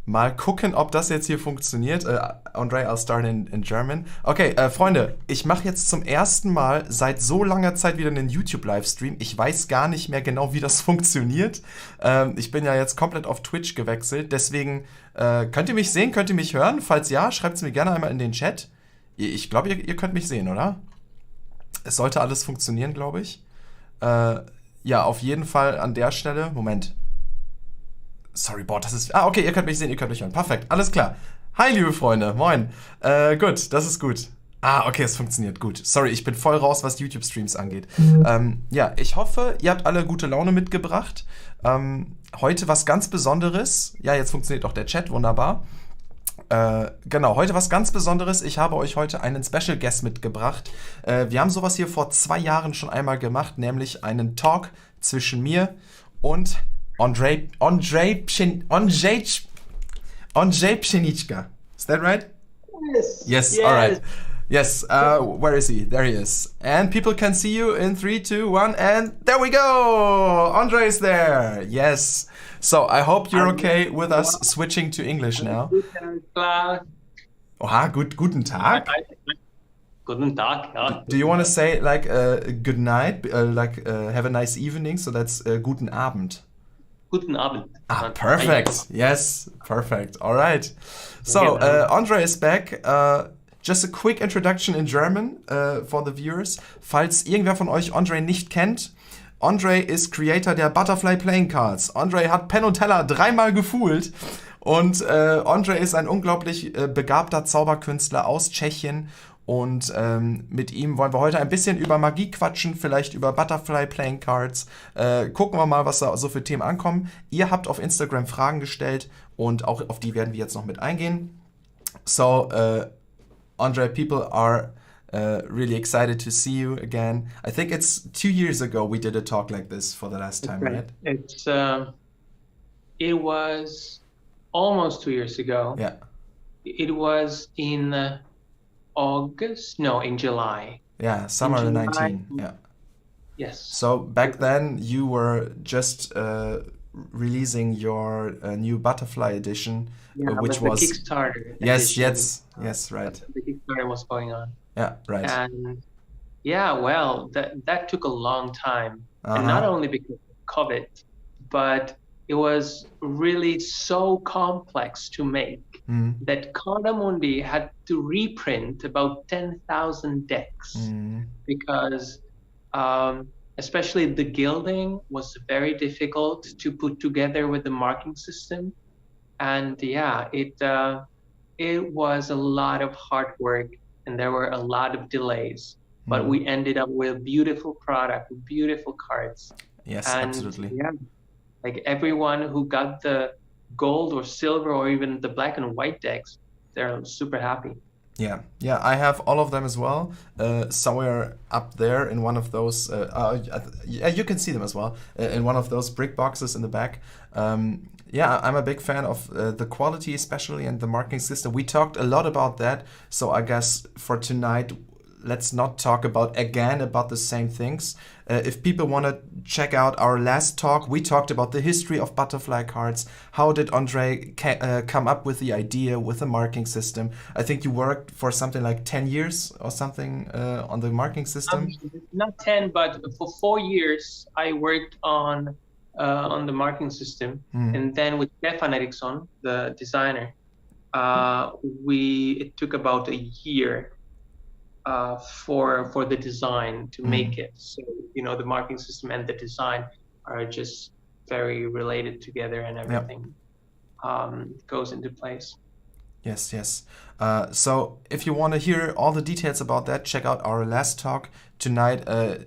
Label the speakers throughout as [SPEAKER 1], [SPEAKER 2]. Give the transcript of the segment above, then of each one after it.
[SPEAKER 1] Mal gucken, ob das jetzt hier funktioniert. Ondrej, I'll start in German. Okay, Freunde, ich mache jetzt zum ersten Mal seit so langer Zeit wieder einen YouTube-Livestream. Ich weiß gar nicht mehr genau, wie das funktioniert. Ich bin ja jetzt komplett auf Twitch gewechselt. Deswegen könnt ihr mich sehen, könnt ihr mich hören? Falls ja, schreibt es mir gerne einmal in den Chat. Ich glaube, ihr könnt mich sehen, oder? Es sollte alles funktionieren, glaube ich. Ja, auf jeden Fall an der Stelle. Moment. Sorry, boah, das ist. Ah, okay, ihr könnt mich sehen, ihr könnt mich hören. Perfekt, alles klar. Hi, liebe Freunde, moin. Gut, das ist gut. Ah, okay, es funktioniert gut. Sorry, ich bin voll raus, was YouTube-Streams angeht. Ja, ich hoffe, ihr habt alle gute Laune mitgebracht. Heute was ganz Besonderes. Ja, jetzt funktioniert auch der Chat, wunderbar. Genau, heute was ganz Besonderes. Ich habe euch heute einen Special Guest mitgebracht. Wir haben sowas hier vor 2 Jahren schon einmal gemacht, nämlich einen Talk zwischen mir und Ondrej Psenicka. Is that right?
[SPEAKER 2] Yes.
[SPEAKER 1] Yes, all right. Yes, where is he? There he is. And people can see you in 3, 2, 1, and there we go! Ondrej is there. Yes. So I hope you're okay with us switching to English now. Oha, guten Tag.
[SPEAKER 2] Guten Tag, ja.
[SPEAKER 1] Do you want to say like good night, have a nice evening? So that's guten Abend.
[SPEAKER 2] Guten Abend.
[SPEAKER 1] Ah, perfect. Yes, perfect. All right. So Ondrej is back. Just a quick introduction in German for the viewers. Falls irgendwer von euch Ondrej nicht kennt, Ondrej ist Creator der Butterfly Playing Cards. Ondrej hat Penn und Teller 3-mal gefühlt. Und Ondrej ist ein unglaublich begabter Zauberkünstler aus Tschechien. Und mit ihm wollen wir heute ein bisschen über Magie quatschen, vielleicht über Butterfly Playing Cards. Gucken wir mal, was da so für Themen ankommen. Ihr habt auf Instagram Fragen gestellt und auch auf die werden wir jetzt noch mit eingehen. So, Ondrej, people are really excited to see you again. I think it's 2 years ago we did a talk like this for the last time, right?
[SPEAKER 2] It was almost 2 years ago.
[SPEAKER 1] Yeah.
[SPEAKER 2] It was in in July.
[SPEAKER 1] Yeah, summer
[SPEAKER 2] In July.
[SPEAKER 1] 19. Yeah.
[SPEAKER 2] Yes.
[SPEAKER 1] So back then you were just releasing your new Butterfly edition, which
[SPEAKER 2] but
[SPEAKER 1] was
[SPEAKER 2] the Kickstarter.
[SPEAKER 1] yes,
[SPEAKER 2] edition,
[SPEAKER 1] yes, right.
[SPEAKER 2] The Kickstarter was going on.
[SPEAKER 1] Yeah, right.
[SPEAKER 2] And yeah, well, that took a long time. And
[SPEAKER 1] Uh-huh.
[SPEAKER 2] not only because of COVID, but it was really so complex to make that Cardamundi had to reprint about 10,000 decks because especially the gilding was very difficult to put together with the marking system. And yeah, it was a lot of hard work and there were a lot of delays. But we ended up with a beautiful product, beautiful cards.
[SPEAKER 1] Yes,
[SPEAKER 2] And
[SPEAKER 1] absolutely.
[SPEAKER 2] yeah, like everyone who got the gold or silver or even the black and white decks, they're super happy.
[SPEAKER 1] Yeah, I have all of them as well. Somewhere up there in one of those. Yeah, you can see them as well in one of those brick boxes in the back. Yeah, I'm a big fan of the quality, especially, and the marking system. We talked a lot about that, so I guess for tonight, let's not talk about the same things. If people want to check out our last talk, we talked about the history of butterfly cards. How did Ondrej come up with the idea with the marking system? I think you worked for something like 10 years or something on the marking system.
[SPEAKER 2] Not 10, but for 4 years, I worked on the marking system. And then with Stefan Eriksson, the designer, it took about a year for the design to make it. So, the marking system and the design are just very related together and everything goes into place.
[SPEAKER 1] Yes. So if you want to hear all the details about that, check out our last talk tonight.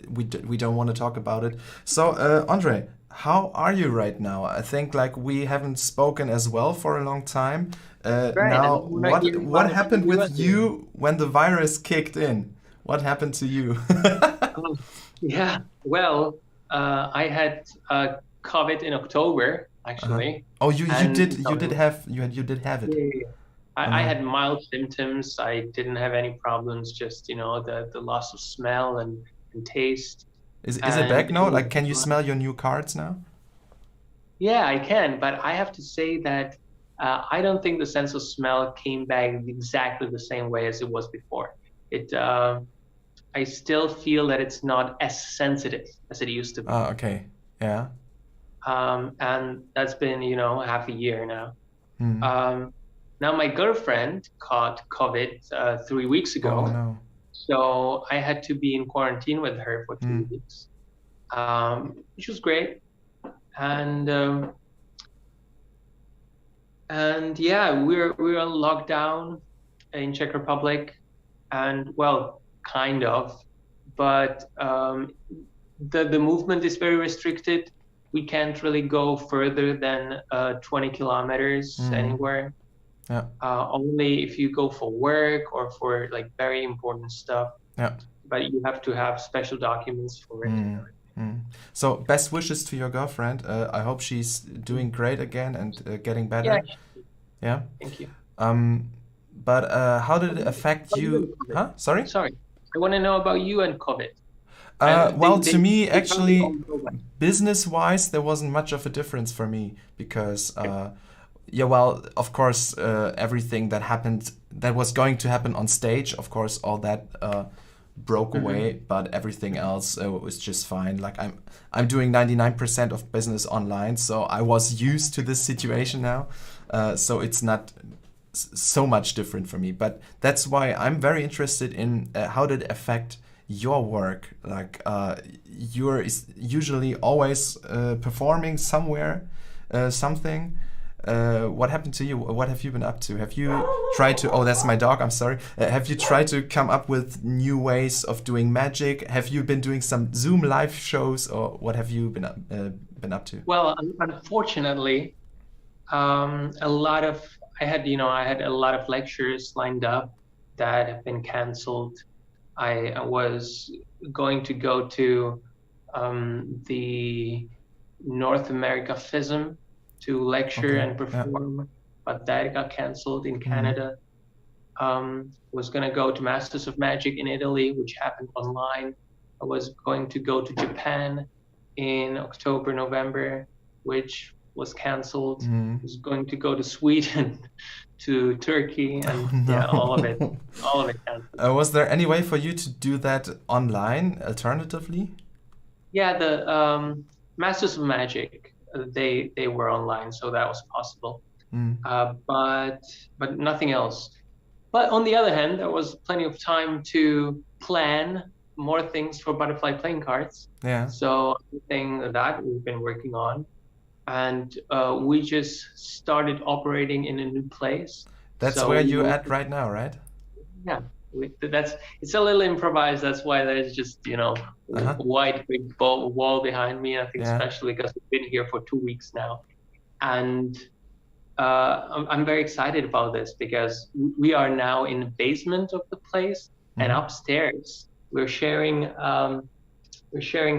[SPEAKER 1] We don't want to talk about it. So Ondrej, how are you right now? I think we haven't spoken as well for a long time. Now, what happened with you when the virus kicked in? What happened to you?
[SPEAKER 2] Yeah, well, I had COVID in October actually.
[SPEAKER 1] Oh, you did have it.
[SPEAKER 2] Yeah. I had mild symptoms. I didn't have any problems. Just the loss of smell and taste.
[SPEAKER 1] Is it back now? Can you smell your new cards now?
[SPEAKER 2] Yeah, I can. But I have to say that I don't think the sense of smell came back exactly the same way as it was before. I still feel that it's not as sensitive as it used to be.
[SPEAKER 1] Okay. Yeah.
[SPEAKER 2] And that's been, half a year now.
[SPEAKER 1] Mm.
[SPEAKER 2] Now my girlfriend caught COVID 3 weeks ago.
[SPEAKER 1] Oh, no.
[SPEAKER 2] So I had to be in quarantine with her for 2 weeks, which was great. And yeah, we're on lockdown in Czech Republic, and well, kind of, but the movement is very restricted. We can't really go further than 20 kilometers anywhere.
[SPEAKER 1] Yeah.
[SPEAKER 2] Only if you go for work or for like very important stuff.
[SPEAKER 1] Yeah.
[SPEAKER 2] But you have to have special documents for it.
[SPEAKER 1] So best wishes to your girlfriend. I hope she's doing great again and getting better. Yeah.
[SPEAKER 2] Thank you.
[SPEAKER 1] But how did it affect you? Huh? Sorry?
[SPEAKER 2] Sorry. I want to know about you and COVID.
[SPEAKER 1] Well, to me, actually, business-wise, there wasn't much of a difference for me because, yeah, well, of course, everything that happened, that was going to happen on stage, of course, all that broke away, but everything else was just fine. Like I'm doing 99% of business online, so I was used to this situation now. So it's not so much different for me. But that's why I'm very interested in how did it affect your work. Like you're usually always performing somewhere, something. What happened to you? What have you been up to? Have you tried to... Oh, that's my dog. I'm sorry. Have you tried to come up with new ways of doing magic? Have you been doing some Zoom live shows, or what have you been up to?
[SPEAKER 2] Well, unfortunately, I had a lot of lectures lined up that have been canceled. I was going to go to the North America FISM to lecture and perform, but that got canceled in Canada. Was going to go to Masters of Magic in Italy, which happened online. I was going to go to Japan in October, November, which was canceled. Was going to go to Sweden, to Turkey, and yeah, all of it canceled.
[SPEAKER 1] Was there any way for you to do that online alternatively?
[SPEAKER 2] Yeah, the Masters of Magic, they were online, so that was possible. But nothing else. But on the other hand, there was plenty of time to plan more things for Butterfly playing cards.
[SPEAKER 1] Yeah.
[SPEAKER 2] So everything that we've been working on, and we just started operating in a new place.
[SPEAKER 1] That's where you're at right now, right?
[SPEAKER 2] Yeah. It's a little improvised. That's why there's just white big wall behind me. I think especially because we've been here for 2 weeks now, and I'm very excited about this because we are now in the basement of the place, and upstairs we're sharing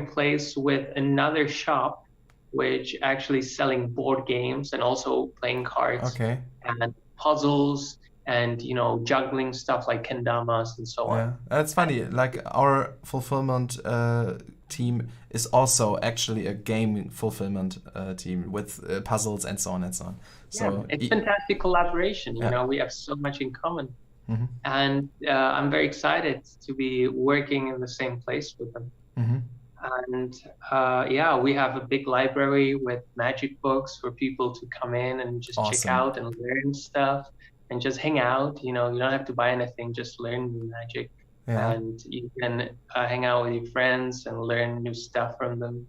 [SPEAKER 2] place with another shop, which actually selling board games and also playing cards and puzzles. And juggling stuff like kendamas and so on.
[SPEAKER 1] Yeah, that's funny. Like our fulfillment team is also actually a game fulfillment team with puzzles and so on and so on. So
[SPEAKER 2] it's fantastic collaboration. We have so much in common, and I'm very excited to be working in the same place with them. And we have a big library with magic books for people to come in and just check out and learn stuff. And just hang out, you don't have to buy anything, just learn new magic. And you can hang out with your friends and learn new stuff from them.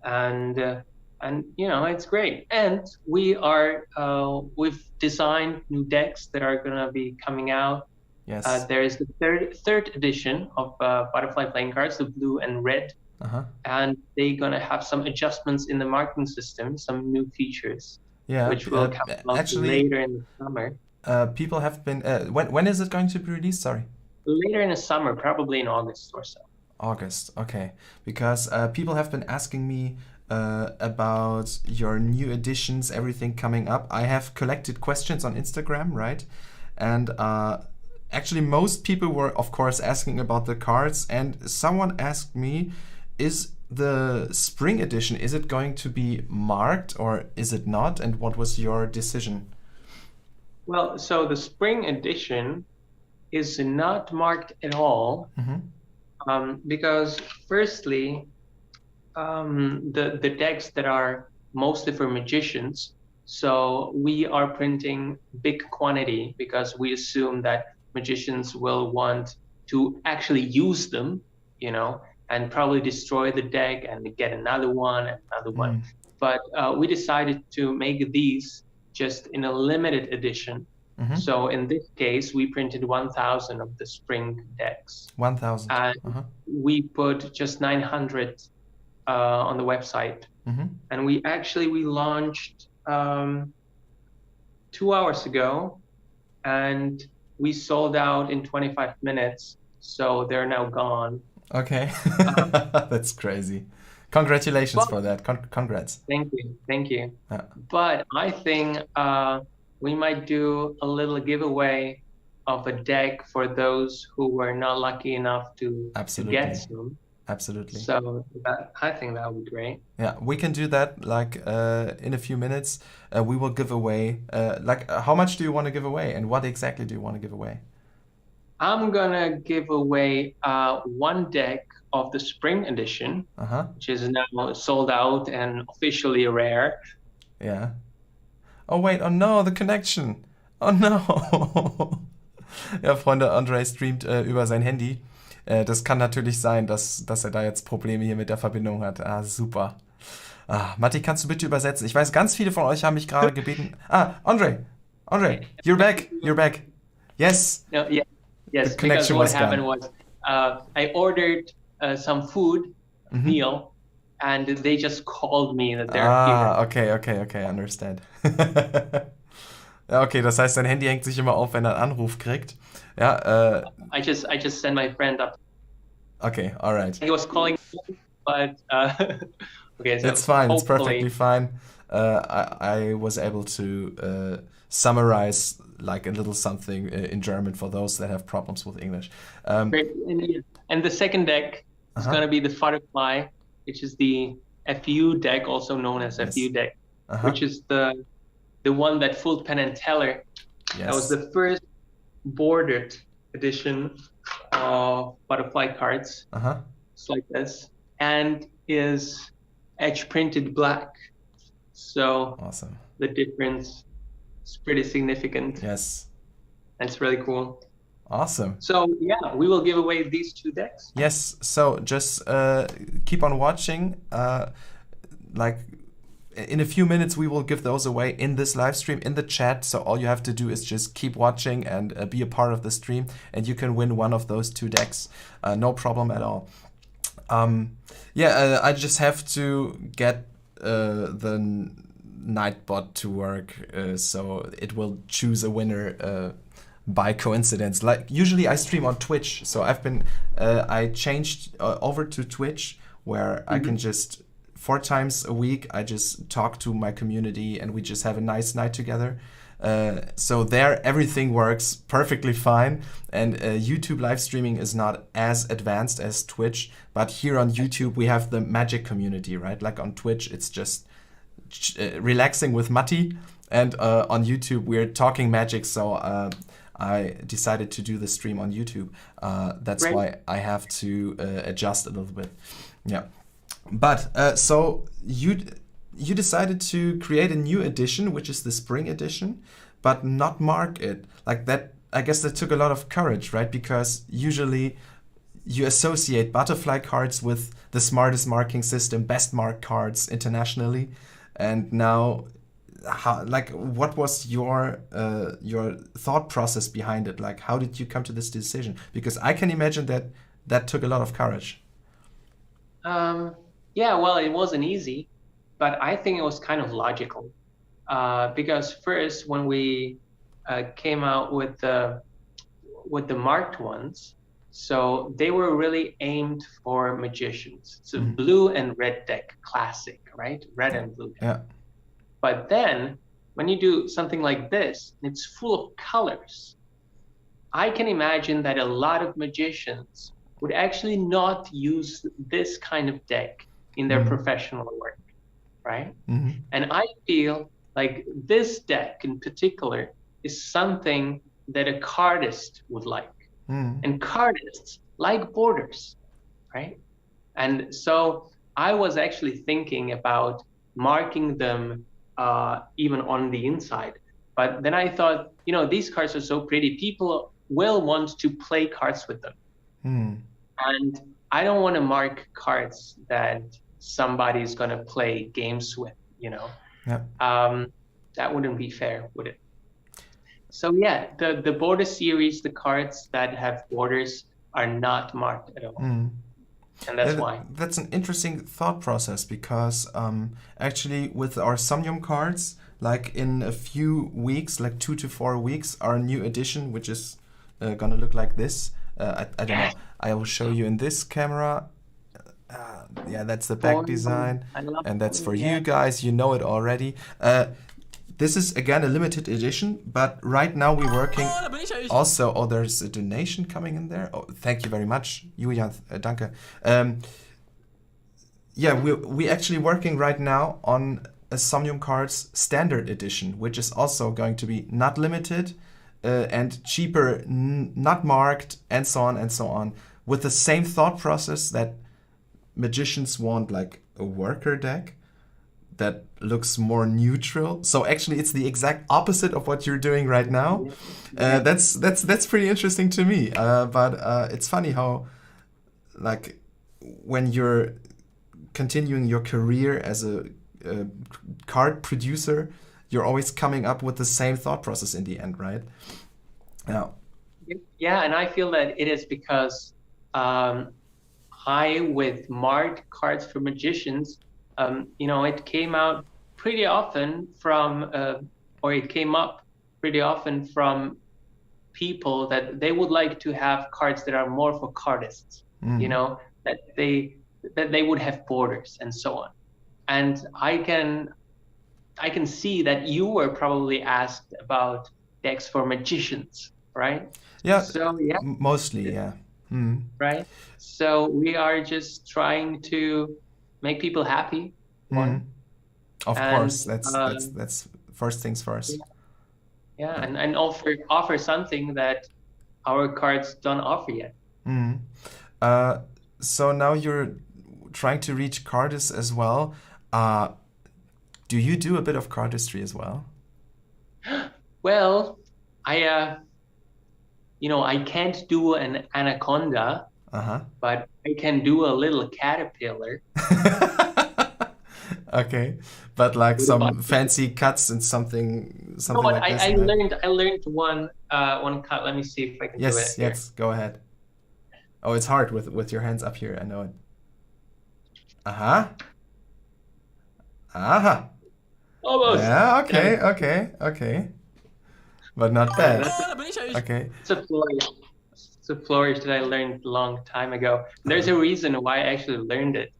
[SPEAKER 2] And it's great. And we've designed new decks that are going to be coming out.
[SPEAKER 1] Yes.
[SPEAKER 2] There is the third edition of Butterfly playing cards, the blue and red. And they're going to have some adjustments in the marking system, some new features, which will come out later in the summer.
[SPEAKER 1] People have been... when is it going to be released? Sorry.
[SPEAKER 2] Later in the summer, probably in August or so.
[SPEAKER 1] August, okay. Because people have been asking me about your new editions, everything coming up. I have collected questions on Instagram, right? And actually most people were, of course, asking about the cards. And someone asked me, is the spring edition, is it going to be marked or is it not? And what was your decision?
[SPEAKER 2] Well, so the spring edition is not marked at all, because firstly, the decks that are mostly for magicians, so we are printing big quantity because we assume that magicians will want to actually use them, and probably destroy the deck and get another one and another one. But we decided to make these just in a limited edition. So in this case, we printed 1,000 of the spring decks.
[SPEAKER 1] 1,000.
[SPEAKER 2] And we put just 900 on the website. And we launched 2 hours ago, and we sold out in 25 minutes. So they're now gone.
[SPEAKER 1] Okay. That's crazy. Congratulations for that. Congrats.
[SPEAKER 2] Thank you. But I think we might do a little giveaway of a deck for those who were not lucky enough to get some.
[SPEAKER 1] Absolutely.
[SPEAKER 2] So I think that would be great.
[SPEAKER 1] Yeah, we can do that like in a few minutes. We will give away, how much do you want to give away and what exactly do you want to give away?
[SPEAKER 2] I'm gonna give away one deck of the spring edition, which is now sold out and officially rare.
[SPEAKER 1] Yeah. Oh wait, oh no, the connection. Oh no. Ja, Freunde, Ondrej streamt über sein Handy. Das kann natürlich sein, dass er da jetzt Probleme hier mit der Verbindung hat. Ah, super. Matti, kannst du bitte übersetzen? Ich weiß, ganz viele von euch haben mich gerade gebeten. Ondrej, you're back. Yes.
[SPEAKER 2] No, yeah. Yes,
[SPEAKER 1] the connection
[SPEAKER 2] because what
[SPEAKER 1] was
[SPEAKER 2] happened
[SPEAKER 1] gone.
[SPEAKER 2] was I ordered some food, meal, and they just called me that they're here.
[SPEAKER 1] Okay, I understand. Ja, okay, das heißt, dein Handy hängt sich immer auf, wenn er einen Anruf kriegt. Ja,
[SPEAKER 2] I just sent my friend up.
[SPEAKER 1] Okay, all right.
[SPEAKER 2] He was calling, but okay, so
[SPEAKER 1] it's fine. It's perfectly fine. I was able to summarize like a little something in German for those that have problems with English.
[SPEAKER 2] Great. And the second deck is going to be the Butterfly, which is the FU deck, also known as FU deck, which is the one that fooled Penn and Teller.
[SPEAKER 1] Yes.
[SPEAKER 2] That was the first bordered edition of Butterfly cards. It's like this, and is edge printed black. So
[SPEAKER 1] awesome.
[SPEAKER 2] The difference is pretty significant.
[SPEAKER 1] Yes.
[SPEAKER 2] And it's really cool.
[SPEAKER 1] Awesome.
[SPEAKER 2] So yeah, we will give away these 2 decks.
[SPEAKER 1] Yes. So just keep on watching. Like in a few minutes, we will give those away in this live stream in the chat. So all you have to do is just keep watching and be a part of the stream, and you can win one of those 2 decks. No problem at all. I just have to get the Nightbot to work, so it will choose a winner by coincidence. Like usually I stream on Twitch, so I changed over to Twitch, where I can just 4 times a week I just talk to my community and we just have a nice night together. So there everything works perfectly fine, and YouTube live streaming is not as advanced as Twitch, but here on YouTube we have the magic community, right? Like on Twitch it's just relaxing with Matti, and on YouTube we're talking magic, so I decided to do the stream on YouTube. That's why I have to adjust a little bit. Yeah, but so you decided to create a new edition, which is the spring edition, but not mark it like that. I guess that took a lot of courage, right? Because usually you associate butterfly cards with the smartest marking system, best marked cards internationally. And now, what was your thought process behind it? Like, how did you come to this decision? Because I can imagine that took a lot of courage.
[SPEAKER 2] Yeah, well, it wasn't easy, but I think it was kind of logical. Because first, when we came out with the marked ones, so they were really aimed for magicians. It's a blue and red deck, classic, right? Red and blue deck.
[SPEAKER 1] Yeah.
[SPEAKER 2] But then when you do something like this, it's full of colors. I can imagine that a lot of magicians would actually not use this kind of deck in their professional work, right? And I feel like this deck in particular is something that a cardist would like. And cardists like borders, right? And so I was actually thinking about marking them even on the inside. But then I thought, these cards are so pretty. People will want to play cards with them. And I don't want to mark cards that somebody's going to play games with, That wouldn't be fair, would it? So yeah, the border series, the cards that have borders are not marked at all. And that's why.
[SPEAKER 1] That's an interesting thought process, because actually with our Somnium cards, like in a few weeks, like 2 to 4 weeks, our new edition, which is gonna look like this. I don't know. I will show you in this camera. Yeah, that's the back design, and that's for you guys. You know it already. This is again a limited edition, but right now we're working also. Oh, there's a donation coming in there. Oh, thank you very much, Julian. Danke. Yeah, we actually working right now on a Somnium Cards Standard Edition, which is also going to be not limited and cheaper, not marked, and so on, with the same thought process that magicians want, like a worker deck that looks more neutral. So actually, it's the exact opposite of what you're doing right now. That's pretty interesting to me. But it's funny how, like, when you're continuing your career as a card producer, you're always coming up with the same thought process in the end, right?
[SPEAKER 2] Yeah, and I feel that it is because with marked cards for magicians, it came out pretty often from, it came up pretty often from people that they would like to have cards that are more for cardists, that they would have borders and so on. And I can see that you were probably asked about decks for magicians, right?
[SPEAKER 1] Yeah,
[SPEAKER 2] so, yeah.
[SPEAKER 1] Mostly, yeah.
[SPEAKER 2] Right? So we are just trying to make people happy.
[SPEAKER 1] Of course, that's first things first.
[SPEAKER 2] Yeah, and offer something that our cards don't offer yet.
[SPEAKER 1] So now you're trying to reach cardists as well. Do you do a bit of cardistry as well?
[SPEAKER 2] Well, I can't do an anaconda, but I can do a little caterpillar.
[SPEAKER 1] Okay, but like some fancy cuts and something like this.
[SPEAKER 2] I learned one cut. Let me see if I can do it.
[SPEAKER 1] Yes, go ahead. Oh, it's hard with your hands up here. I know it.
[SPEAKER 2] Almost.
[SPEAKER 1] Yeah. Okay. But not bad. Okay. It's a flourish that I learned a long time ago. There's a reason why I actually learned it,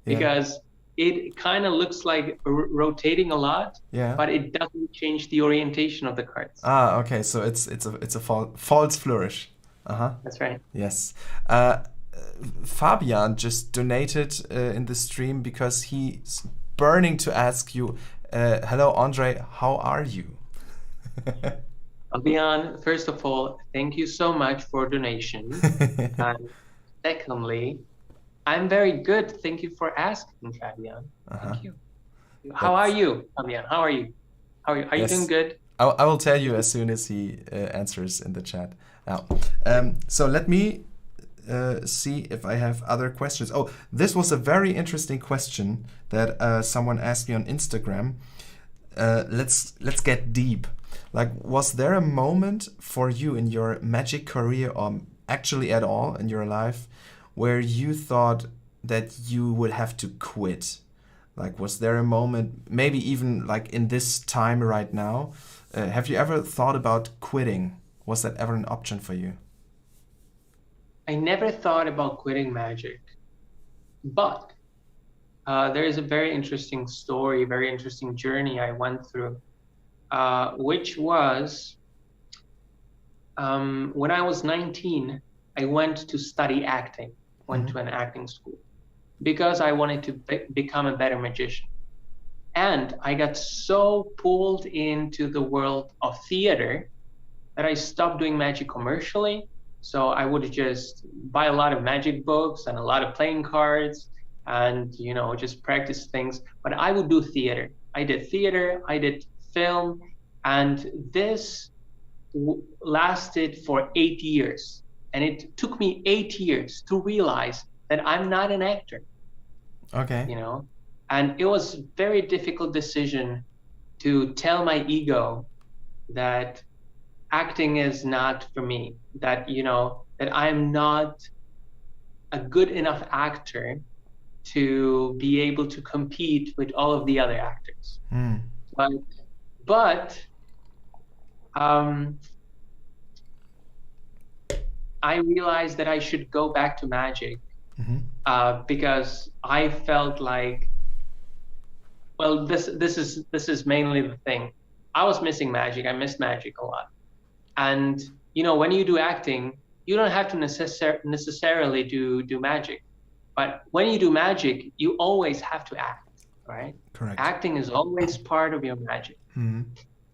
[SPEAKER 1] because it kind of looks like rotating a lot, but it doesn't change the orientation of the cards. Okay. So it's a false flourish.
[SPEAKER 2] That's right.
[SPEAKER 1] Yes. Fabian just donated in the stream because he's burning to ask you, hello, Ondrej, how are you?
[SPEAKER 2] Fabian, first of all, thank you so much for donation. And secondly, I'm very good. Thank you for asking, Fabian. Thank you. How are you, Fabian? How are you? Are you doing good?
[SPEAKER 1] I will tell you as soon as he answers in the chat. Now, so let me see if I have other questions. Oh, this was a very interesting question that someone asked me on Instagram. Let's get deep. Like, was there a moment for you in your magic career, or actually at all in your life, where you thought that you would have to quit? Like, was there a moment, maybe even like in this time right now, have you ever thought about quitting? Was that ever an option for you?
[SPEAKER 2] I never thought about quitting magic, but there is a very interesting story, very interesting journey I went through, which was when I was 19, I went to study acting, went to an acting school, because I wanted to become a better magician. And I got so pulled into the world of theater that I stopped doing magic commercially. So I would just buy a lot of magic books and a lot of playing cards and, just practice things. But I would do theater. I did theater, I did film, and this lasted for 8 years. And it took me 8 years to realize that I'm not an actor.
[SPEAKER 1] Okay.
[SPEAKER 2] And it was a very difficult decision to tell my ego that acting is not for me, that I'm not a good enough actor to be able to compete with all of the other actors. But I realized that I should go back to magic because I felt like, well, this is mainly the thing. I was missing magic. I missed magic a lot. And when you do acting, you don't have to necessarily do magic. But when you do magic, you always have to act, right?
[SPEAKER 1] Correct.
[SPEAKER 2] Acting is always part of your magic.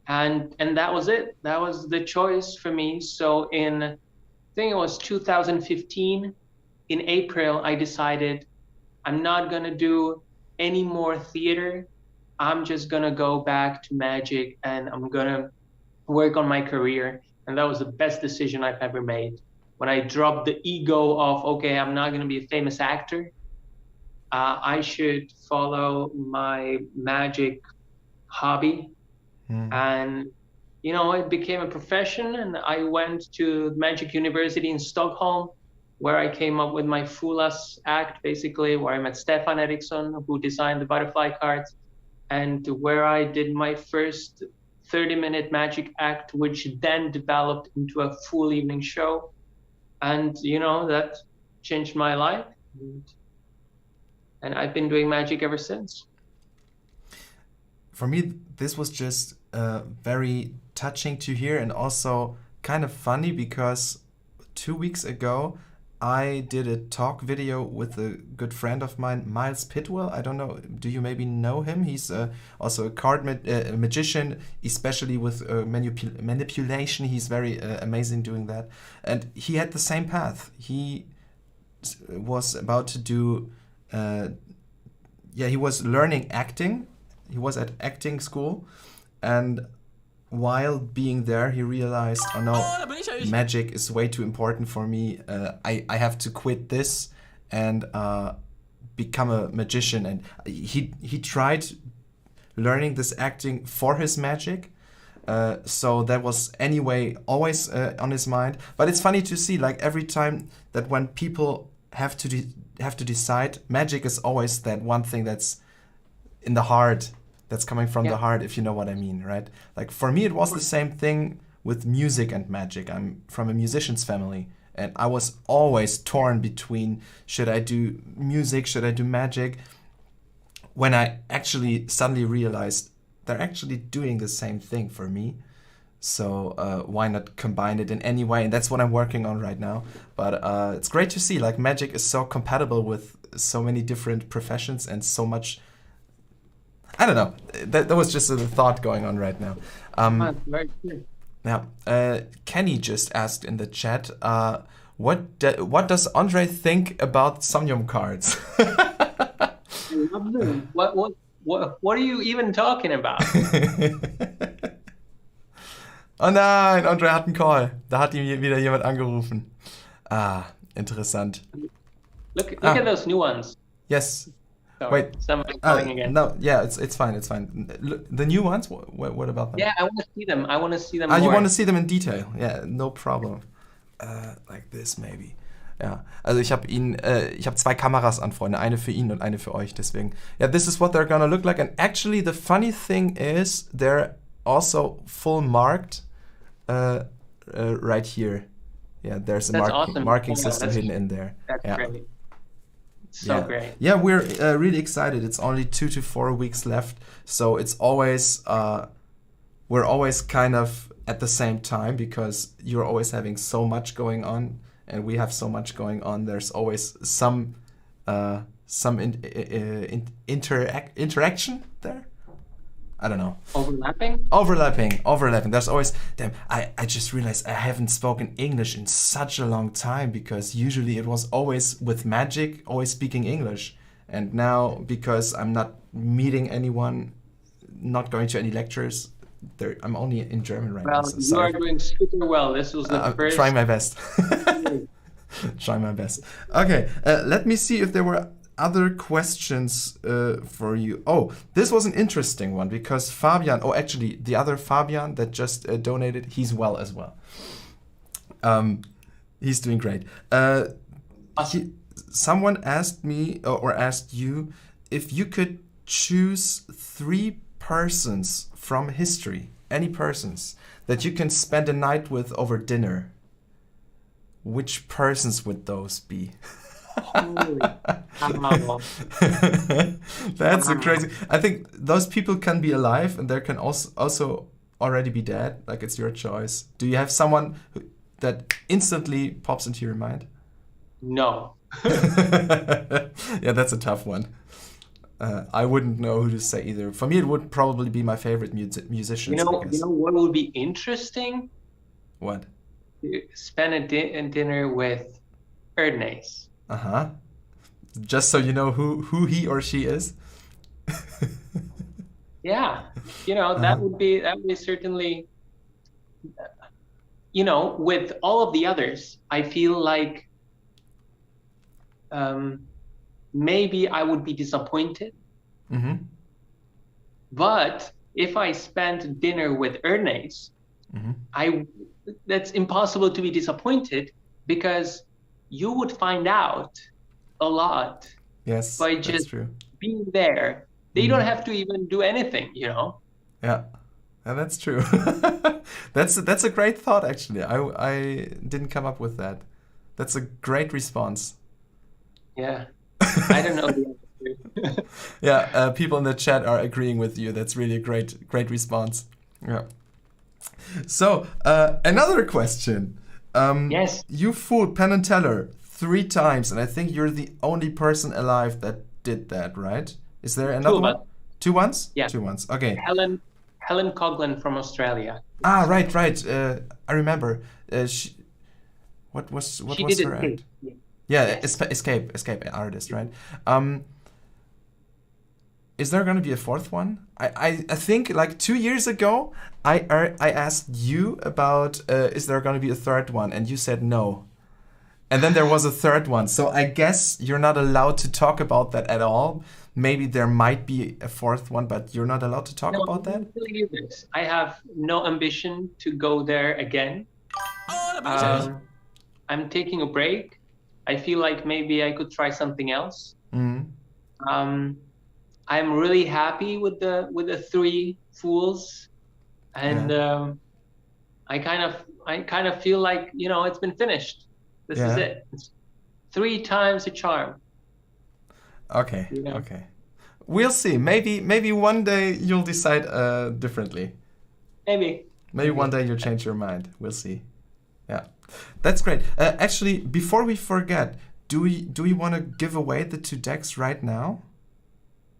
[SPEAKER 2] And that was it. That was the choice for me. So I think it was 2015, in April, I decided I'm not going to do any more theater. I'm just going to go back to magic and I'm going to work on my career. And that was the best decision I've ever made. When I dropped the ego of, okay, I'm not going to be a famous actor. I should follow my magic hobby. And, it became a profession. And I went to Magic University in Stockholm, where I came up with my Fulas act, basically, where I met Stefan Eriksson, who designed the butterfly cards, and where I did my first 30-minute magic act, which then developed into a full evening show. And, that changed my life. And I've been doing magic ever since.
[SPEAKER 1] For me, this was just very touching to hear and also kind of funny because 2 weeks ago, I did a talk video with a good friend of mine, Miles Pitwell. I don't know, do you maybe know him? He's also a card magician, especially with manipulation. He's very amazing doing that. And he had the same path. He was about to do, he was learning acting. He was at acting school. And while being there, he realized, oh no, magic is way too important for me. I have to quit this and become a magician. And he tried learning this acting for his magic. So that was anyway always on his mind. But it's funny to see, like, every time that when people have to decide, magic is always that one thing that's in the heart. That's coming from the heart, if you know what I mean, right? Like, for me, it was the same thing with music and magic. I'm from a musician's family, and I was always torn between, should I do music, should I do magic? When I actually suddenly realized they're actually doing the same thing for me. So why not combine it in any way? And that's what I'm working on right now. But it's great to see, like, magic is so compatible with so many different professions and so much. I don't know. That was just a thought going on right now.
[SPEAKER 2] Very clear.
[SPEAKER 1] Yeah. Kenny just asked in the chat, what does Ondrej think about Somnium cards?
[SPEAKER 2] I love them. What are you even talking about?
[SPEAKER 1] Oh nein, Ondrej hat einen Call. Da hat ihm wieder jemand angerufen. Interessant.
[SPEAKER 2] Look at those new ones.
[SPEAKER 1] Yes.
[SPEAKER 2] Sorry,
[SPEAKER 1] wait.
[SPEAKER 2] Somebody's calling again.
[SPEAKER 1] No, yeah, it's fine. It's fine. The new ones. What about them?
[SPEAKER 2] Yeah, I want to see them. I want to see them.
[SPEAKER 1] You
[SPEAKER 2] more.
[SPEAKER 1] want to see them in detail? Yeah, no problem. Like this maybe. Ja, also ich habe zwei Kameras an, Freunde, eine für ihn und eine für euch, deswegen. Yeah, this is what they're gonna look like, and actually the funny thing is they're also full marked right here. Yeah, there's a
[SPEAKER 2] awesome.
[SPEAKER 1] marking system hidden in there.
[SPEAKER 2] That's great. So great.
[SPEAKER 1] Yeah, we're really excited. It's only 2 to 4 weeks left, so it's always we're always kind of at the same time because you're always having so much going on, and we have so much going on. There's always some interaction there. I don't know.
[SPEAKER 2] Overlapping?
[SPEAKER 1] Overlapping. There's always, damn, I just realized I haven't spoken English in such a long time, because usually it was always with magic, always speaking English. And now, because I'm not meeting anyone, not going to any lectures, I'm only in German right now.
[SPEAKER 2] Well, you are doing super well. This was the first.
[SPEAKER 1] Trying my best. Trying my best. Okay, let me see if there were other questions for you. Oh, this was an interesting one, because Fabian, actually the other Fabian that just donated, he's well as well. He's doing great. Someone asked me or asked you if you could choose 3 persons from history, any persons that you can spend a night with over dinner. Which persons would those be? That's a crazy. I think those people can be alive, and there can also already be dead. Like, it's your choice. Do you have someone that instantly pops into your mind?
[SPEAKER 2] No.
[SPEAKER 1] Yeah, that's a tough one. I wouldn't know who to say either. For me, it would probably be my favorite musicians.
[SPEAKER 2] You know what would be interesting?
[SPEAKER 1] What?
[SPEAKER 2] Spend a dinner with Erdnase.
[SPEAKER 1] Just so you know who he or she is.
[SPEAKER 2] Yeah, that would be certainly. With all of the others, I feel like maybe I would be disappointed. But if I spent dinner with Erdnase, that's impossible to be disappointed, because you would find out a lot.
[SPEAKER 1] Yes,
[SPEAKER 2] by just being there. They don't have to even do anything,
[SPEAKER 1] Yeah, and that's true. That's a great thought, actually. I didn't come up with that. That's a great response.
[SPEAKER 2] Yeah, I don't know the answer.
[SPEAKER 1] Yeah, people in the chat are agreeing with you. That's really a great response. Yeah. So, another question.
[SPEAKER 2] Yes.
[SPEAKER 1] You fooled Penn and Teller 3 times, and I think you're the only person alive that did that, right? Is there another one? 2 ones?
[SPEAKER 2] Yeah.
[SPEAKER 1] 2 ones. Okay.
[SPEAKER 2] Helen Coughlin from Australia.
[SPEAKER 1] Ah, right. I remember. What was her act? Yeah, yes. Escape artist, right? Is there going to be a 4th one? I think like 2 years ago, I asked you about is there going to be a 3rd one, and you said no. And then there was a 3rd one. So I guess you're not allowed to talk about that at all. Maybe there might be a 4th one, but you're not allowed to talk about that?
[SPEAKER 2] I have no ambition to go there again. I'm taking a break. I feel like maybe I could try something else. I'm really happy with the 3 fools, and I kind of feel like it's been finished. This is it. It's 3 times a charm.
[SPEAKER 1] Okay. Okay. We'll see. Maybe one day you'll decide differently.
[SPEAKER 2] Maybe
[SPEAKER 1] one day you'll change your mind. We'll see. Yeah, that's great. Actually, before we forget, do we want to give away the 2 decks right now?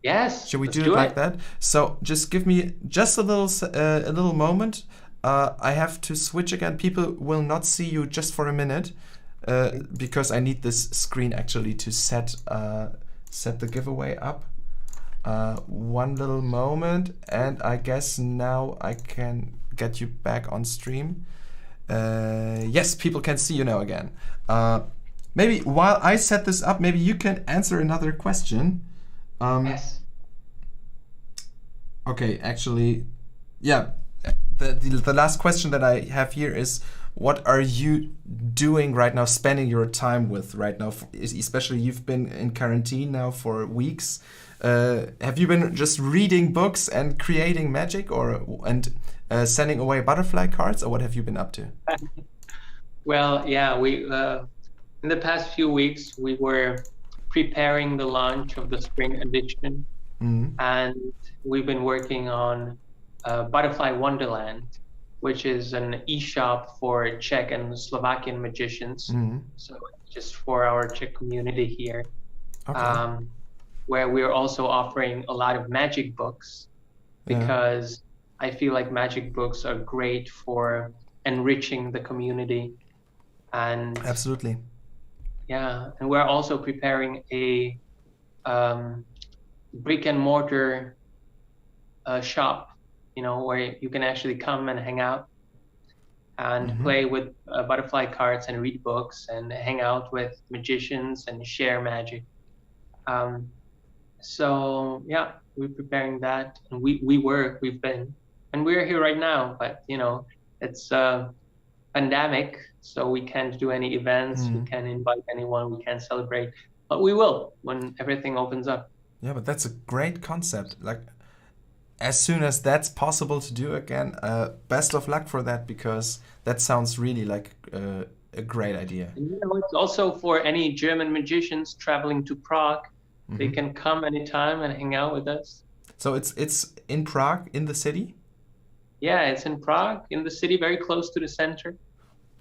[SPEAKER 2] Yes.
[SPEAKER 1] Should we do it like that? So just give me just a little moment. I have to switch again. People will not see you just for a minute, because I need this screen actually to set the giveaway up. One little moment, and I guess now I can get you back on stream. Yes, people can see you now again. Maybe while I set this up, maybe you can answer another question.
[SPEAKER 2] Yes.
[SPEAKER 1] Okay, actually, yeah. The last question that I have here is, what are you doing right now, spending your time with right now? Especially you've been in quarantine now for weeks. Have you been just reading books and creating magic, and sending away butterfly cards, or what have you been up to?
[SPEAKER 2] Well, yeah, we in the past few weeks we were preparing the launch of the spring edition, and we've been working on Butterfly Wonderland, which is an e-shop for Czech and Slovakian magicians. So just for our Czech community here, where we're also offering a lot of magic books. because I feel like magic books are great for enriching the community. And
[SPEAKER 1] absolutely.
[SPEAKER 2] Yeah, and we're also preparing a brick and mortar shop, where you can actually come and hang out and play with butterfly cards and read books and hang out with magicians and share magic. So yeah, we're preparing that, and we're here right now, but it's a pandemic, so we can't do any events, we can't invite anyone, we can't celebrate, but we will when everything opens up.
[SPEAKER 1] Yeah, but that's a great concept. Like, as soon as that's possible to do again, best of luck for that, because that sounds really like a great idea.
[SPEAKER 2] And, it's also for any German magicians traveling to Prague. They can come anytime and hang out with us.
[SPEAKER 1] So it's in Prague, in the city?
[SPEAKER 2] Yeah, it's in Prague, in the city, very close to the center.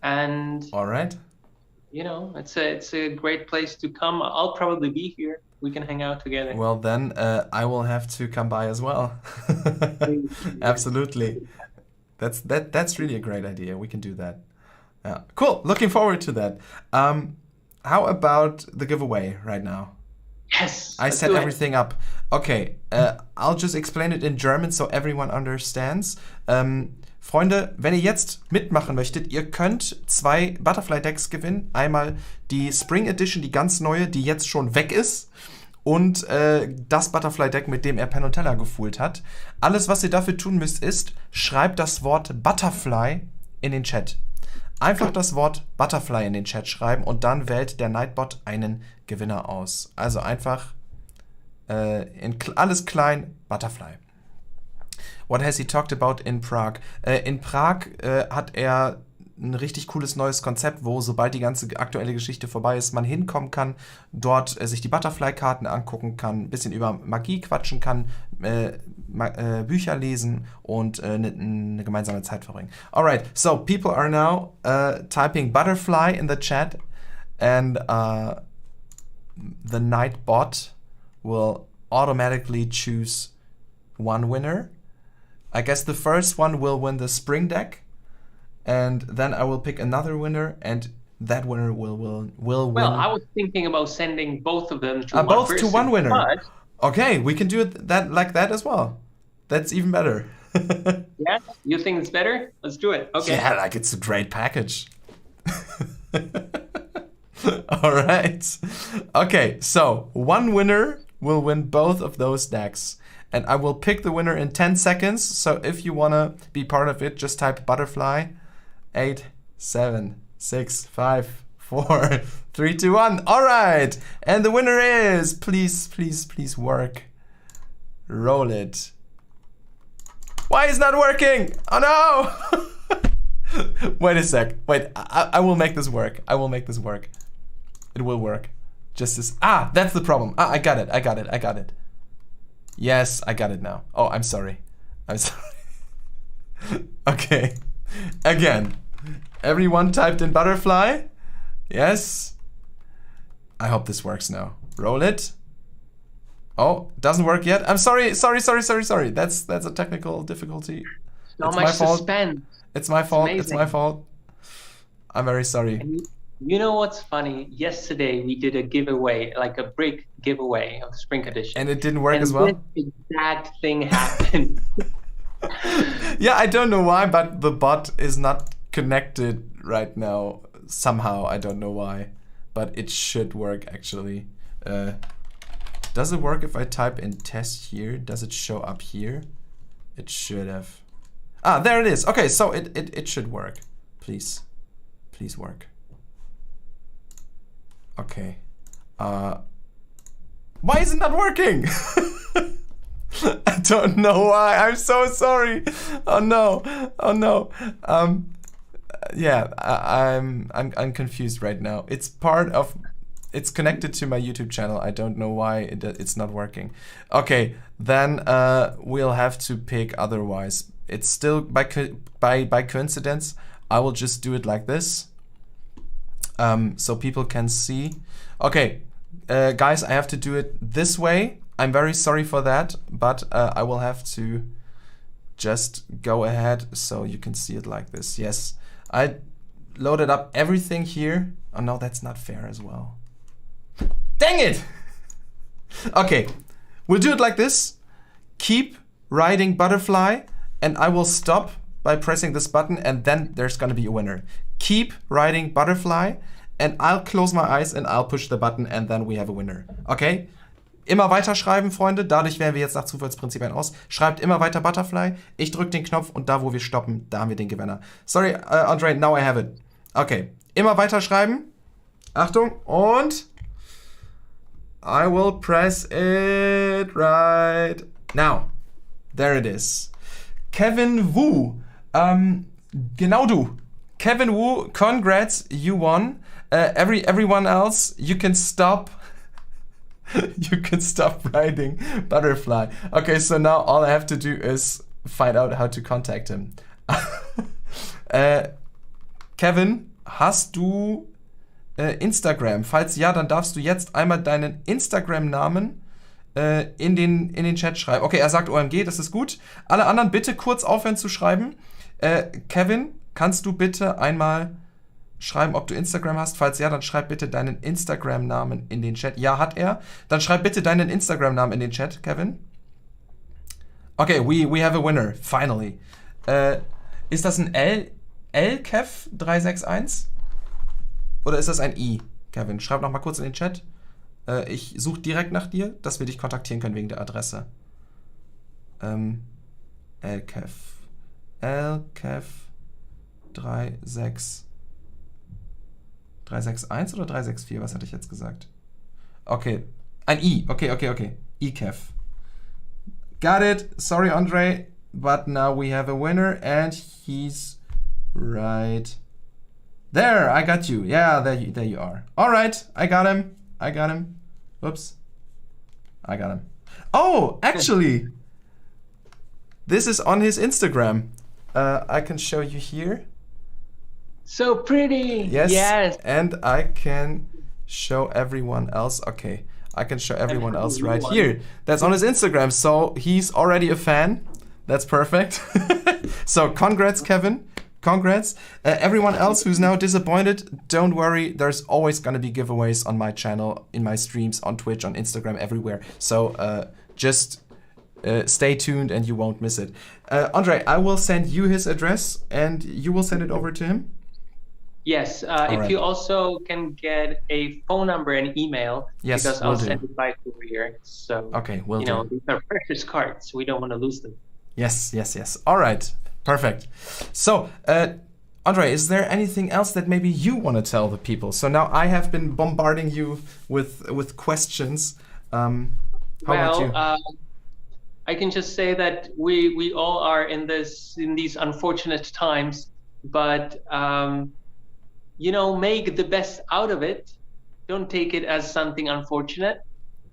[SPEAKER 2] And
[SPEAKER 1] all right,
[SPEAKER 2] it's a great place to come. I'll probably be here. We can hang out together.
[SPEAKER 1] Well, then I will have to come by as well. Absolutely. That's really a great idea. We can do that. Yeah. Cool. Looking forward to that. How about the giveaway right now?
[SPEAKER 2] Yes.
[SPEAKER 1] I set everything up. Okay. I'll just explain it in German so everyone understands. Freunde, wenn ihr jetzt mitmachen möchtet, ihr könnt 2 Butterfly-Decks gewinnen. Einmal die Spring Edition, die ganz neue, die jetzt schon weg ist. Und das Butterfly-Deck, mit dem er Penn und Teller gefühlt hat. Alles, was ihr dafür tun müsst, ist, schreibt das Wort Butterfly in den Chat. Einfach das Wort Butterfly in den Chat schreiben und dann wählt der Nightbot einen Gewinner aus. Also einfach alles klein, Butterfly. What has he talked about in Prague? In Prag hat er ein richtig cooles neues Konzept, wo, sobald die ganze aktuelle Geschichte vorbei ist, man hinkommen kann, dort sich die Butterfly-Karten angucken kann, ein bisschen über Magie quatschen kann, Bücher lesen und eine gemeinsame Zeit verbringen. Alright, so people are now typing Butterfly in the chat, and the Nightbot will automatically choose one winner. I guess the first one will win the spring deck, and then I will pick another winner, and that winner will win.
[SPEAKER 2] Well, I was thinking about sending both of them to one
[SPEAKER 1] both
[SPEAKER 2] person,
[SPEAKER 1] to one winner.
[SPEAKER 2] But...
[SPEAKER 1] Okay, we can do it like that as well. That's even better.
[SPEAKER 2] Yeah, you think it's better? Let's do it. Okay.
[SPEAKER 1] Yeah, like it's a great package. All right. Okay, so one winner will win both of those decks. And I will pick the winner in 10 seconds. So if you want to be part of it, just type butterfly. 8, 7, 6, 5, 4, 3, 2, 1. All right. And the winner is, please work. Roll it. Why is not working? Oh no. Wait a sec. Wait, I will make this work. I will make this work. It will work. Just this. That's the problem. I got it. Yes, I got it now. Oh, I'm sorry. Okay. Again. Everyone typed in butterfly? Yes. I hope this works now. Roll it. Oh, doesn't work yet. I'm sorry. That's a technical difficulty.
[SPEAKER 2] So much suspense.
[SPEAKER 1] It's my fault. I'm very sorry.
[SPEAKER 2] And you know what's funny? Yesterday we did a giveaway, like a brick giveaway of Spring Edition.
[SPEAKER 1] And it didn't work as well?
[SPEAKER 2] This exact thing happened.
[SPEAKER 1] Yeah, I don't know why, but the bot is not connected right now. Somehow, I don't know why. But it should work, actually. Does it work if I type in test here? Does it show up here? It should have. There it is. Okay, so it should work. Please work. Okay. Why is it not working? I don't know why. I'm so sorry. Oh no. Yeah, I'm confused right now. It's connected to my YouTube channel. I don't know why it's not working. Okay, then we'll have to pick otherwise. It's still by coincidence. I will just do it like this. So people can see. Okay, guys, I have to do it this way. I'm very sorry for that, but I will have to just go ahead so you can see it like this. Yes, I loaded up everything here. Oh no, that's not fair as well. Dang it! Okay, we'll do it like this. Keep writing butterfly, and I will stop by pressing this button, and then there's gonna be a winner. Keep writing butterfly, and I'll close my eyes and I'll push the button, and then we have a winner. Okay? Immer weiter schreiben, Freunde. Dadurch wählen wir jetzt nach Zufallsprinzipien aus. Schreibt immer weiter Butterfly. Ich drücke den Knopf und da, wo wir stoppen, da haben wir den Gewinner. Sorry, Ondrej, now I have it. Okay. Immer weiter schreiben. Achtung. Und I will press it right now. There it is. Kevin Wu. Genau du. Kevin Wu, congrats, you won. Everyone else, you can stop. You can stop writing butterfly. Okay, so now all I have to do is find out how to contact him. Kevin, hast du Instagram? Falls ja, dann darfst du jetzt einmal deinen Instagram-Namen in den Chat schreiben. Okay, er sagt OMG, das ist gut. Alle anderen bitte kurz aufhören zu schreiben. Kevin, kannst du bitte einmal schreiben, ob du Instagram hast? Falls ja, dann schreib bitte deinen Instagram-Namen in den Chat. Ja, hat er. Dann schreib bitte deinen Instagram-Namen in den Chat, Kevin. Okay, we have a winner, finally. Ist das ein Kev361? Oder ist das ein I, Kevin? Schreib noch mal kurz in den Chat. Ich suche direkt nach dir, dass wir dich kontaktieren können wegen der Adresse. Lkev 361 oder 364? Was hatte ich jetzt gesagt? Okay. Ein I. Okay. Ikev. Got it. Sorry, Ondrej. But now we have a winner and he's right there. I got you. Yeah, there you are. All right. I got him. Oops. I got him. Oh, actually, this is on his Instagram. I can show you here.
[SPEAKER 2] So pretty.
[SPEAKER 1] Yes. And I can show everyone else. Okay. I can show everyone else right here. That's on his Instagram. So he's already a fan. That's perfect. So congrats, Kevin. Congrats. Everyone else who's now disappointed, don't worry. There's always going to be giveaways on my channel, in my streams, on Twitch, on Instagram, everywhere. So just stay tuned and you won't miss it. Ondrej, I will send you his address and you will send it over to him?
[SPEAKER 2] Yes. If you also can get a phone number and email,
[SPEAKER 1] yes,
[SPEAKER 2] because I'll send it by courier. So,
[SPEAKER 1] okay, we'll
[SPEAKER 2] do. These are precious cards. We don't want to lose them.
[SPEAKER 1] Yes. All right. Perfect. So, Ondrej, is there anything else that maybe you want to tell the people? So now I have been bombarding you with questions. How about you?
[SPEAKER 2] I can just say that we all are in these unfortunate times, but make the best out of it. Don't take it as something unfortunate,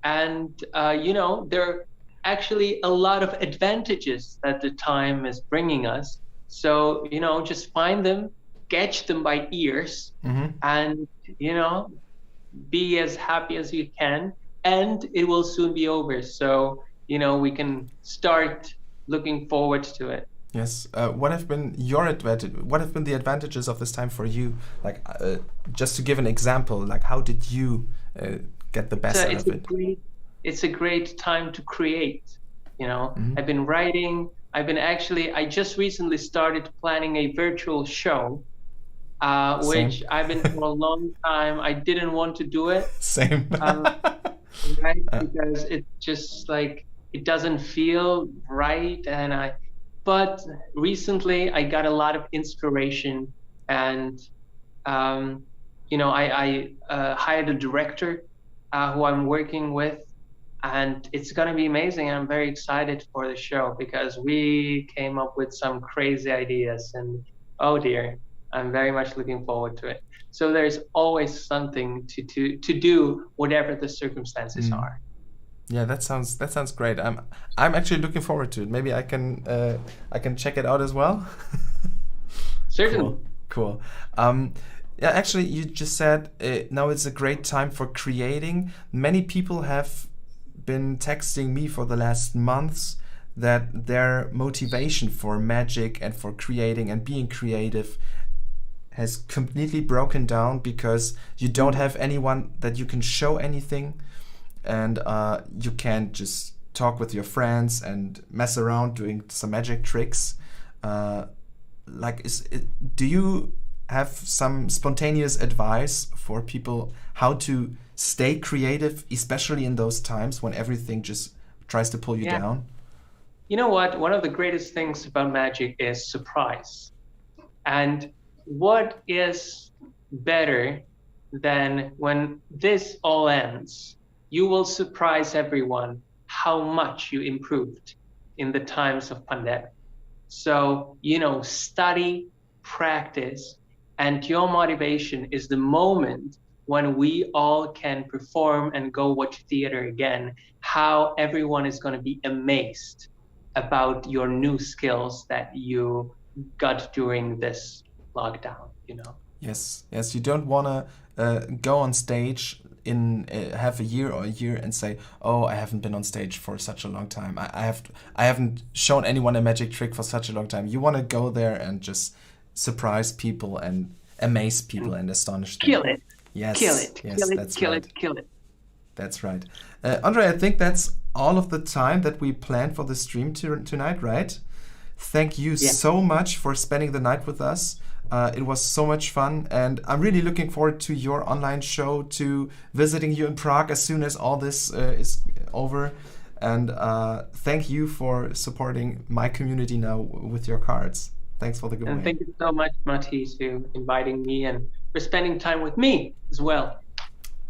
[SPEAKER 2] and there are actually a lot of advantages that the time is bringing us. So, just find them, catch them by ears, and, be as happy as you can, and it will soon be over. So, we can start looking forward to it.
[SPEAKER 1] Yes. What have been the advantages of this time for you? Like, just to give an example, like how did you get the best out of it?
[SPEAKER 2] It's a great time to create. I've been writing. I just recently started planning a virtual show, which I've been for a long time. I didn't want to do it.
[SPEAKER 1] Same.
[SPEAKER 2] Right? Because it just it doesn't feel right. But recently I got a lot of inspiration, and I hired a director who I'm working with. And it's going to be amazing. I'm very excited for the show because we came up with some crazy ideas, and oh dear, I'm very much looking forward to it. So there's always something to do, whatever the circumstances are.
[SPEAKER 1] Yeah, that sounds great. I'm actually looking forward to it. Maybe I can check it out as well.
[SPEAKER 2] Certainly.
[SPEAKER 1] Cool. Yeah, actually, you just said now it's a great time for creating. Many people have been texting me for the last months that their motivation for magic and for creating and being creative has completely broken down because you don't have anyone that you can show anything, and you can't just talk with your friends and mess around doing some magic tricks. Do you have some spontaneous advice for people how to stay creative, especially in those times when everything just tries to pull you down?
[SPEAKER 2] You know what? One of the greatest things about magic is surprise. And what is better than when this all ends, you will surprise everyone how much you improved in the times of pandemic. So, study, practice, and your motivation is the moment when we all can perform and go watch theater again, how everyone is going to be amazed about your new skills that you got during this lockdown,
[SPEAKER 1] Yes, you don't want to go on stage in half a year or a year and say, oh, I haven't been on stage for such a long time. I haven't shown anyone a magic trick for such a long time. You want to go there and just surprise people and amaze people and astonish them.
[SPEAKER 2] Kill it.
[SPEAKER 1] Yes.
[SPEAKER 2] Kill it.
[SPEAKER 1] Yes,
[SPEAKER 2] kill it.
[SPEAKER 1] That's
[SPEAKER 2] kill
[SPEAKER 1] right.
[SPEAKER 2] it. Kill it.
[SPEAKER 1] That's right. Ondrej, I think that's all of the time that we planned for the stream tonight, right? Thank you so much for spending the night with us. It was so much fun, and I'm really looking forward to your online show, to visiting you in Prague as soon as all this is over. And thank you for supporting my community now with your cards. Thanks for the good.
[SPEAKER 2] And thank you so much, Matthias, for inviting me and for spending time with me as well.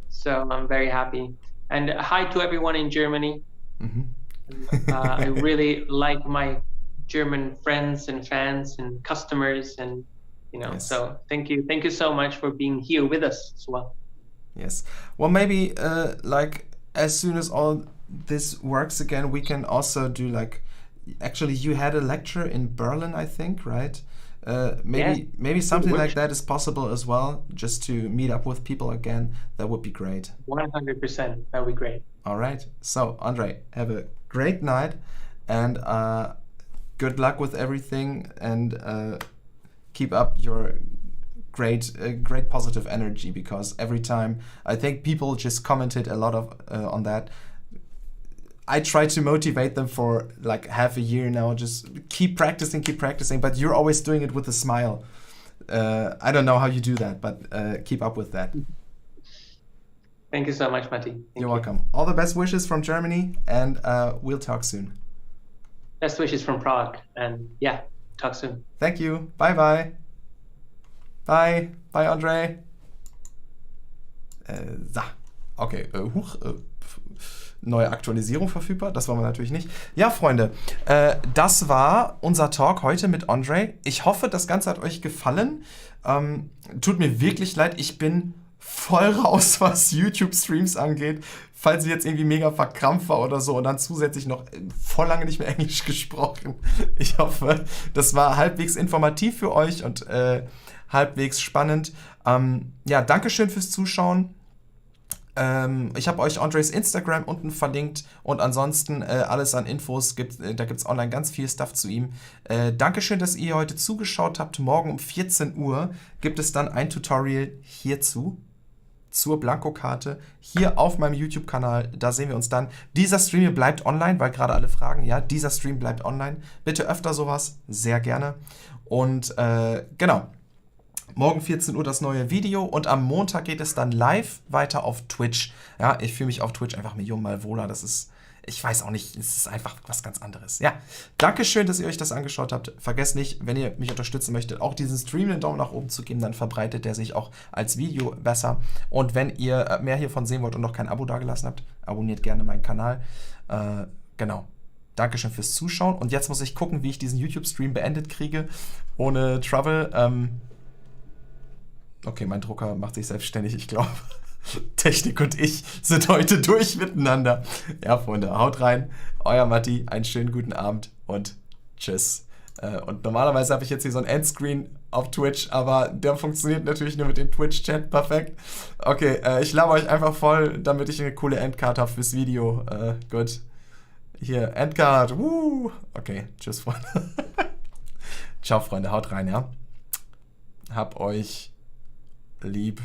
[SPEAKER 2] So I'm very happy. And hi to everyone in Germany. Mm-hmm. I really like my German friends and fans and customers, and so thank you so much for being here with us as well.
[SPEAKER 1] Yes. Well, maybe as soon as all this works again, we can also do actually you had a lecture in Berlin, I think, right? Maybe something like that is possible as well, just to meet up with people again. That would be great.
[SPEAKER 2] 100%. That would be great.
[SPEAKER 1] All right. So, Ondrej, have a great night, and good luck with everything, and keep up your great positive energy, because every time I think people just commented a lot on that. I try to motivate them for half a year now, just keep practicing, but you're always doing it with a smile. I don't know how you do that, but keep up with that.
[SPEAKER 2] Thank you so much, Matti.
[SPEAKER 1] You're welcome. All the best wishes from Germany, and we'll talk soon.
[SPEAKER 2] Best wishes from Prague, and talk soon.
[SPEAKER 1] Thank you. Bye. Bye, Ondrej. Okay, neue Aktualisierung verfügbar, das wollen wir natürlich nicht. Ja, Freunde, das war unser Talk heute mit Ondrej. Ich hoffe, das Ganze hat euch gefallen. Tut mir wirklich leid, ich bin voll raus, was YouTube-Streams angeht. Falls ich jetzt irgendwie mega verkrampft war oder so und dann zusätzlich noch voll lange nicht mehr Englisch gesprochen. Ich hoffe, das war halbwegs informativ für euch und halbwegs spannend. Dankeschön fürs Zuschauen. Ich habe euch Ondrejs Instagram unten verlinkt, und ansonsten alles an Infos, da gibt es online ganz viel Stuff zu ihm. Dankeschön, dass ihr heute zugeschaut habt. Morgen um 14 Uhr gibt es dann ein Tutorial hierzu, zur Blankokarte, hier auf meinem YouTube-Kanal. Da sehen wir uns dann. Dieser Stream hier bleibt online, weil gerade alle fragen, ja, dieser Stream bleibt online. Bitte öfter sowas, sehr gerne. Und genau. Morgen 14 Uhr das neue Video, und am Montag geht es dann live weiter auf Twitch. Ja, ich fühle mich auf Twitch einfach mal wohler. Das ist, ich weiß auch nicht, es ist einfach was ganz anderes. Ja, Dankeschön, dass ihr euch das angeschaut habt. Vergesst nicht, wenn ihr mich unterstützen möchtet, auch diesen Stream einen Daumen nach oben zu geben, dann verbreitet der sich auch als Video besser. Und wenn ihr mehr hiervon sehen wollt und noch kein Abo dagelassen habt, abonniert gerne meinen Kanal. Genau. Dankeschön fürs Zuschauen. Und jetzt muss ich gucken, wie ich diesen YouTube-Stream beendet kriege, ohne Trouble. Okay, mein Drucker macht sich selbstständig, ich glaube. Technik und ich sind heute durch miteinander. Ja, Freunde, haut rein. Euer Matti, einen schönen guten Abend und tschüss. Und normalerweise habe ich jetzt hier so ein Endscreen auf Twitch, aber der funktioniert natürlich nur mit dem Twitch-Chat. Perfekt. Okay, ich laber euch einfach voll, damit ich eine coole Endcard habe fürs Video. Gut. Hier, Endcard. Okay, tschüss, Freunde. Ciao, Freunde. Haut rein, ja. Hab euch lieb.